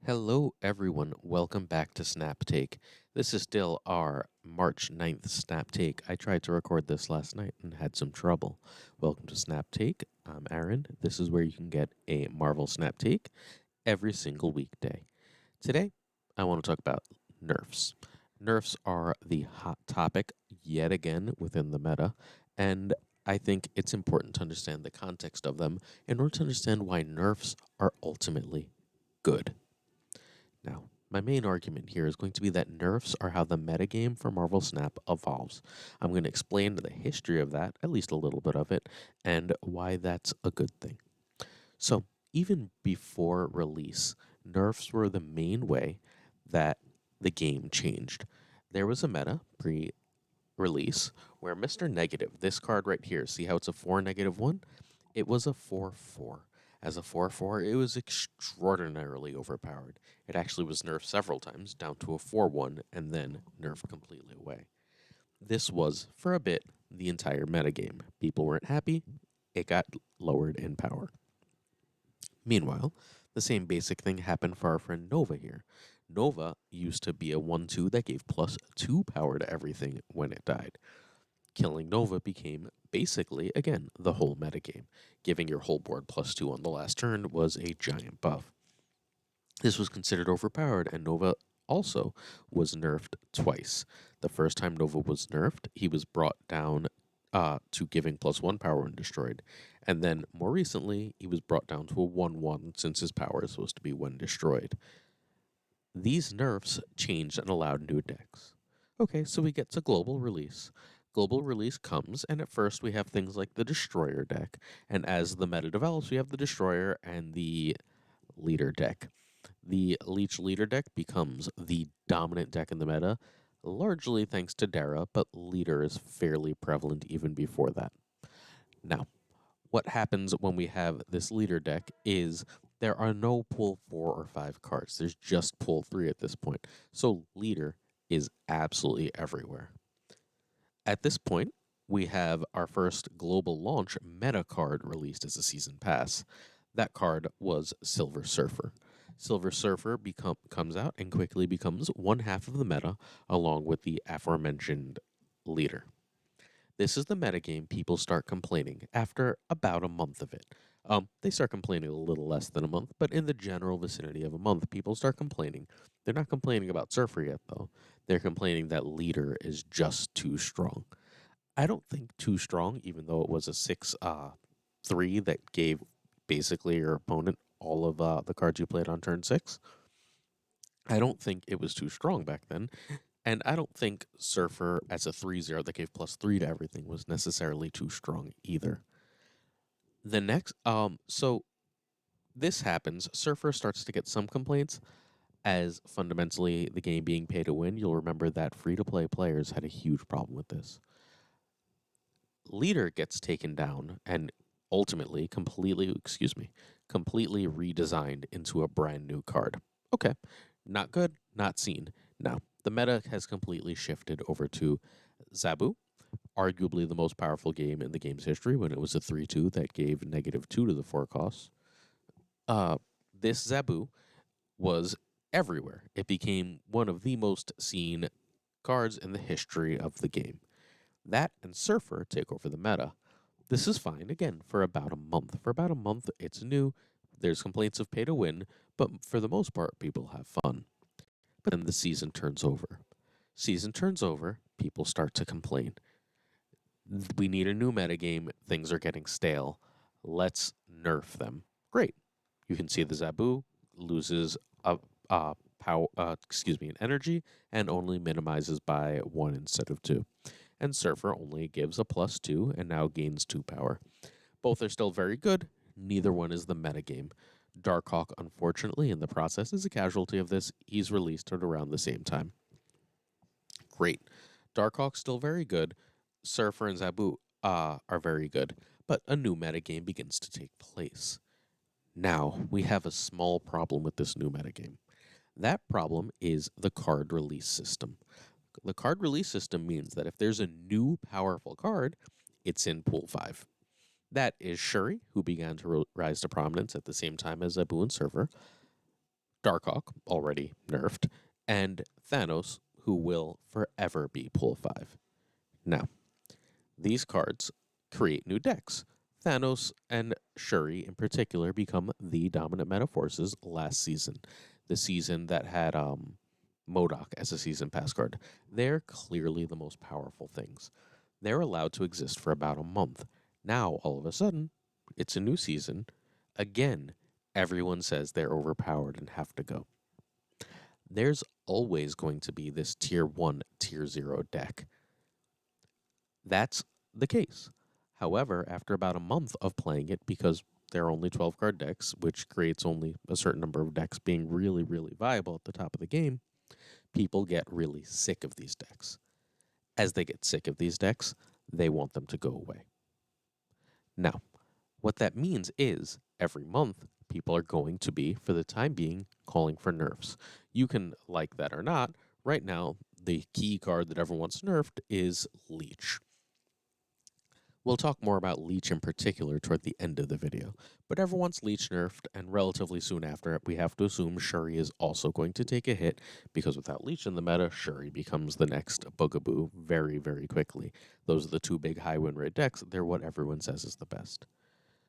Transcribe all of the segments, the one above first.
Hello, everyone. Welcome back to Snap Take. This is still our March 9th Snap Take. I tried to record this last night and had some trouble. Welcome to Snap Take. I'm Aaron. This is where you can get a Marvel Snap Take every single weekday. Today, I want to talk about Nerfs. Nerfs are the hot topic yet again within the meta, and I think it's important to understand the context of them in order to understand why Nerfs are ultimately good. Now, my main argument here is going to be that nerfs are how the metagame for Marvel Snap evolves. I'm going to explain the history of that, at least a little bit of it, and why that's a good thing. So, even before release, nerfs were the main way that the game changed. There was a meta pre release where Mr. Negative, this card right here, see how it's a 4 -1? It was a 4/4. As a 4/4, it was extraordinarily overpowered. It actually was nerfed several times, down to a 4/1, and then nerfed completely away. This was, for a bit, the entire metagame. People weren't happy, it got lowered in power. Meanwhile, the same basic thing happened for our friend Nova here. Nova used to be a 1/2 that gave +2 power to everything when it died. Killing Nova became basically, again, the whole metagame. Giving your whole board +2 on the last turn was a giant buff. This was considered overpowered, and Nova also was nerfed twice. The first time Nova was nerfed, he was brought down to giving +1 power when destroyed. And then more recently, he was brought down to a 1/1 since his power is supposed to be when destroyed. These nerfs changed and allowed new decks. Okay, so we get to global release. Global release comes, and at first we have things like the Destroyer deck. And as the meta develops, we have the Destroyer and the Leader deck. The Leech Leader deck becomes the dominant deck in the meta, largely thanks to Dara, but Leader is fairly prevalent even before that. Now, what happens when we have this Leader deck is there are no pull 4 or 5 cards. There's just pull 3 at this point. So Leader is absolutely everywhere. At this point, we have our first global launch meta card released as a season pass. That card was Silver Surfer. Silver Surfer comes out and quickly becomes one half of the meta, along with the aforementioned Leader. This is the metagame people start complaining after about a month of it. They start complaining a little less than a month, but in the general vicinity of a month, people start complaining. They're not complaining about Surfer yet, though. They're complaining that Leader is just too strong. I don't think too strong, even though it was a 6/3 that gave basically your opponent all of the cards you played on turn 6. I don't think it was too strong back then. And I don't think Surfer as a 3/0 that gave +3 to everything was necessarily too strong either. The next, so this happens. Surfer starts to get some complaints as fundamentally the game being pay to win. You'll remember that free to play players had a huge problem with this. Leader gets taken down and ultimately completely redesigned into a brand new card. Okay, not good, not seen. Now, the meta has completely shifted over to Zabu, arguably the most powerful game in the game's history when it was a 3/2 that gave -2 to the 4 costs. This Zabu was everywhere. It became one of the most seen cards in the history of the game. That and Surfer take over the meta. This is fine, again, for about a month. For about a month, it's new. There's complaints of pay to win, but for the most part, people have fun. But then the season turns over. Season turns over, people start to complain. We need a new metagame. Things are getting stale. Let's nerf them. Great. You can see the Zabu loses an energy and only minimizes by 1 instead of 2. And Surfer only gives a +2 and now gains 2 power. Both are still very good. Neither one is the metagame. Darkhawk, unfortunately, in the process, is a casualty of this. He's released at around the same time. Great. Darkhawk's still very good. Surfer and Zabu are very good. But a new metagame begins to take place. Now, we have a small problem with this new metagame. That problem is the card release system. The card release system means that if there's a new powerful card, it's in pool 5. That is Shuri, who began to rise to prominence at the same time as Zabu and Surfer. Darkhawk, already nerfed, and Thanos, who will forever be pool 5. Now, these cards create new decks. Thanos and Shuri, in particular, become the dominant meta forces last season, the season that had MODOK as a season pass card. They're clearly the most powerful things. They're allowed to exist for about a month. Now, all of a sudden, it's a new season. Again, everyone says they're overpowered and have to go. There's always going to be this tier 1, tier 0 deck. That's the case. However, after about a month of playing it, because there are only 12 card decks, which creates only a certain number of decks being really, really viable at the top of the game, people get really sick of these decks. As they get sick of these decks, they want them to go away. Now, what that means is every month, people are going to be, for the time being, calling for nerfs. You can like that or not. Right now, the key card that everyone wants nerfed is Leech. We'll talk more about Leech in particular toward the end of the video, but everyone wants Leech nerfed, and relatively soon after, we have to assume Shuri is also going to take a hit, because without Leech in the meta, Shuri becomes the next bugaboo very, very quickly. Those are the two big high win rate decks. They're what everyone says is the best.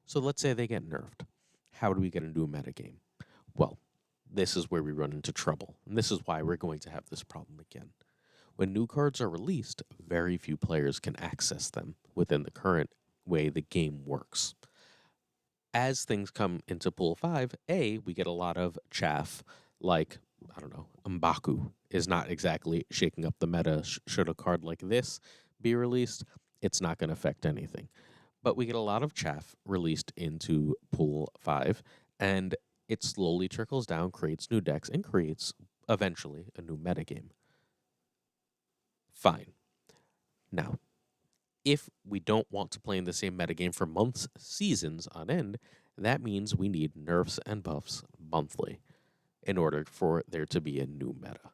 So let's say they get nerfed. How do we get a new metagame? Well, this is where we run into trouble, and this is why we're going to have this problem again. When new cards are released, very few players can access them within the current way the game works. As things come into Pool 5, we get a lot of chaff, like, I don't know, M'Baku is not exactly shaking up the meta. Should a card like this be released, it's not going to affect anything. But we get a lot of chaff released into Pool 5, and it slowly trickles down, creates new decks, and creates, eventually, a new metagame. Fine. Now, if we don't want to play in the same metagame for months, seasons on end, that means we need nerfs and buffs monthly in order for there to be a new meta.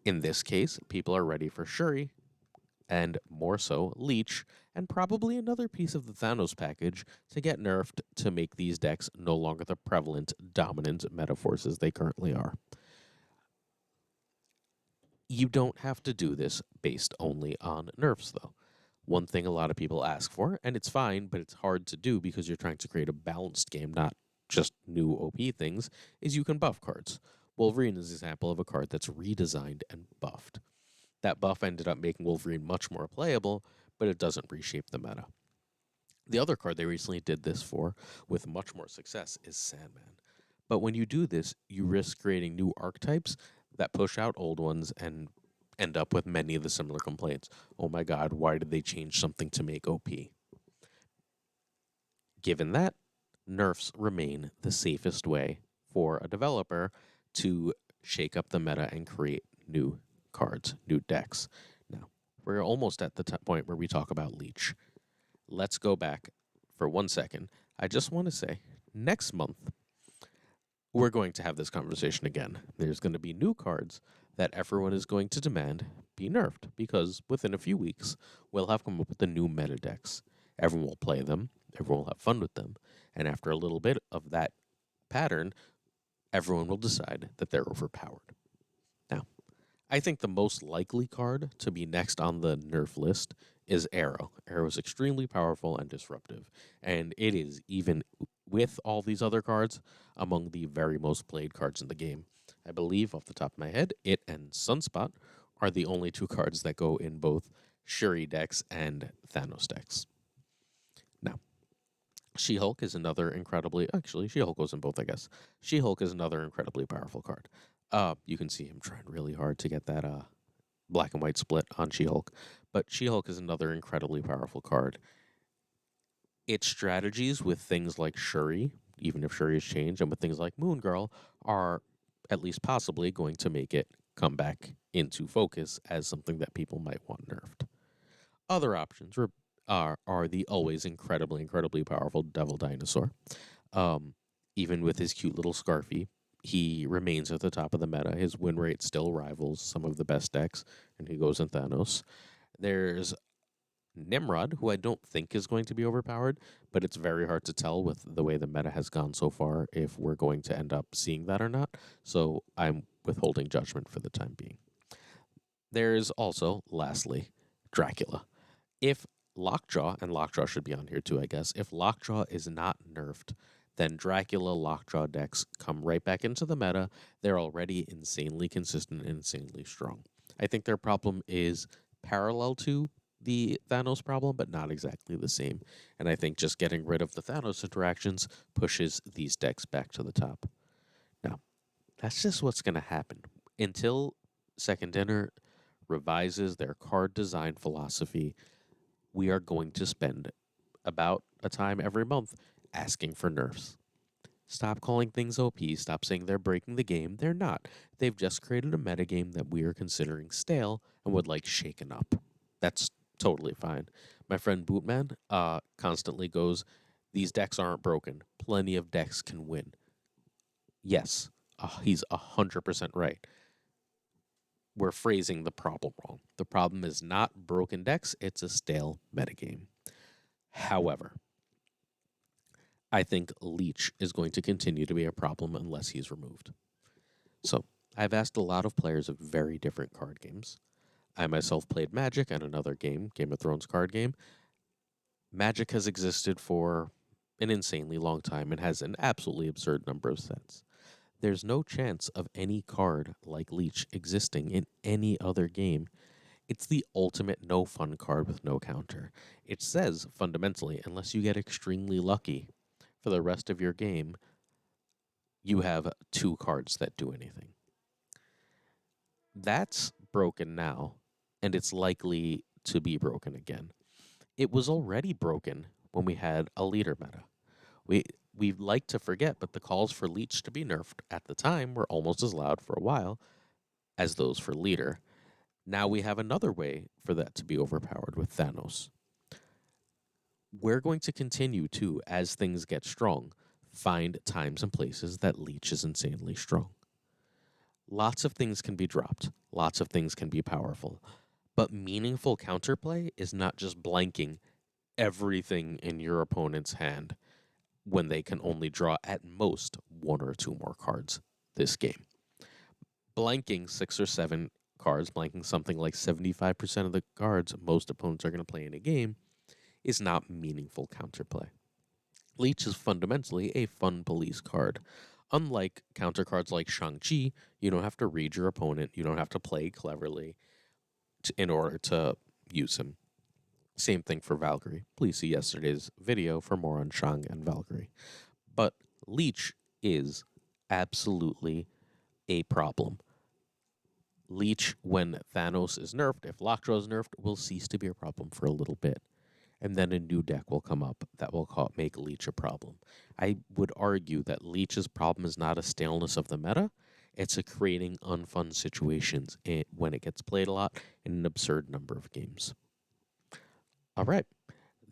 In this case, people are ready for Shuri, and more so, Leech, and probably another piece of the Thanos package to get nerfed to make these decks no longer the prevalent, dominant meta forces they currently are. You don't have to do this based only on nerfs, though. One thing a lot of people ask for, and it's fine, but it's hard to do because you're trying to create a balanced game, not just new OP things, is you can buff cards. Wolverine is an example of a card that's redesigned and buffed. That buff ended up making Wolverine much more playable, but it doesn't reshape the meta. The other card they recently did this for, with much more success, is Sandman. But when you do this, you risk creating new archetypes that push out old ones and end up with many of the similar complaints. Oh my god, why did they change something to make OP? Given that, nerfs remain the safest way for a developer to shake up the meta and create new cards, new decks. Now, we're almost at the point where we talk about Leech. Let's go back for 1 second. I just want to say, next month, we're going to have this conversation again. There's going to be new cards that everyone is going to demand be nerfed, because within a few weeks, we'll have come up with the new meta decks. Everyone will play them, everyone will have fun with them, and after a little bit of that pattern, everyone will decide that they're overpowered. Now, I think the most likely card to be next on the nerf list is Arrow. Arrow is extremely powerful and disruptive, and it is, even with all these other cards, among the very most played cards in the game. I believe, off the top of my head, it and Sunspot are the only two cards that go in both Shuri decks and Thanos decks. Now, She-Hulk is another incredibly... Actually, She-Hulk goes in both, I guess. She-Hulk is another incredibly powerful card. You can see him trying really hard to get that black and white split on She-Hulk. But She-Hulk is another incredibly powerful card. Its strategies with things like Shuri, even if Shuri has changed, and with things like Moon Girl, are at least possibly going to make it come back into focus as something that people might want nerfed. Other options are the always incredibly, incredibly powerful Devil Dinosaur. Even with his cute little Scarfy, he remains at the top of the meta. His win rate still rivals some of the best decks, and he goes in Thanos. There's Nimrod, who I don't think is going to be overpowered, but it's very hard to tell with the way the meta has gone so far if we're going to end up seeing that or not. So I'm withholding judgment for the time being. There's also, lastly, Dracula. If Lockjaw, and Lockjaw should be on here too, I guess, if Lockjaw is not nerfed, then Dracula Lockjaw decks come right back into the meta. They're already insanely consistent and insanely strong. I think their problem is parallel to the Thanos problem, but not exactly the same. And I think just getting rid of the Thanos interactions pushes these decks back to the top. Now, that's just what's going to happen. Until Second Dinner revises their card design philosophy, we are going to spend about a time every month asking for nerfs. Stop calling things OP. Stop saying they're breaking the game. They're not. They've just created a metagame that we are considering stale and would like shaken up. That's totally fine. My friend Bootman constantly goes, these decks aren't broken. Plenty of decks can win. Yes, he's 100% right. We're phrasing the problem wrong. The problem is not broken decks, it's a stale metagame. However, I think Leech is going to continue to be a problem unless he's removed. So, I've asked a lot of players of very different card games. I myself played Magic and another game, Game of Thrones card game. Magic has existed for an insanely long time and has an absolutely absurd number of sets. There's no chance of any card like Leech existing in any other game. It's the ultimate no fun card with no counter. It says, fundamentally, unless you get extremely lucky for the rest of your game, you have 2 cards that do anything. That's broken now, and it's likely to be broken again. It was already broken when we had a leader meta. We like to forget, but the calls for Leech to be nerfed at the time were almost as loud for a while as those for leader. Now we have another way for that to be overpowered with Thanos. We're going to continue to, as things get strong, find times and places that Leech is insanely strong. Lots of things can be dropped. Lots of things can be powerful. But meaningful counterplay is not just blanking everything in your opponent's hand when they can only draw at most 1 or 2 more cards this game. Blanking 6 or 7 cards, blanking something like 75% of the cards most opponents are going to play in a game, is not meaningful counterplay. Leech is fundamentally a fun police card. Unlike counter cards like Shang-Chi, you don't have to read your opponent, you don't have to play cleverly in order to use him. Same thing for Valkyrie. Please see yesterday's video for more on Shang and Valkyrie. But Leech is absolutely a problem. Leech, when Thanos is nerfed, if Lockjaw is nerfed, will cease to be a problem for a little bit. And then a new deck will come up that will make Leech a problem. I would argue that Leech's problem is not a staleness of the meta. It's a creating unfun situations when it gets played a lot in an absurd number of games. All right,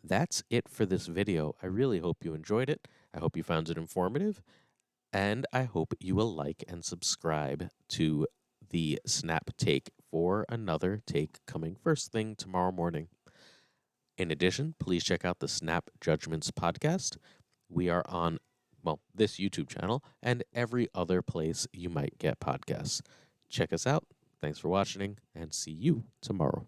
that's it for this video. I really hope you enjoyed it. I hope you found it informative. And I hope you will like and subscribe to the Snap Take for another take coming first thing tomorrow morning. In addition, please check out the Snap Judgments podcast. We are on, this YouTube channel and every other place you might get podcasts. Check us out. Thanks for watching and see you tomorrow.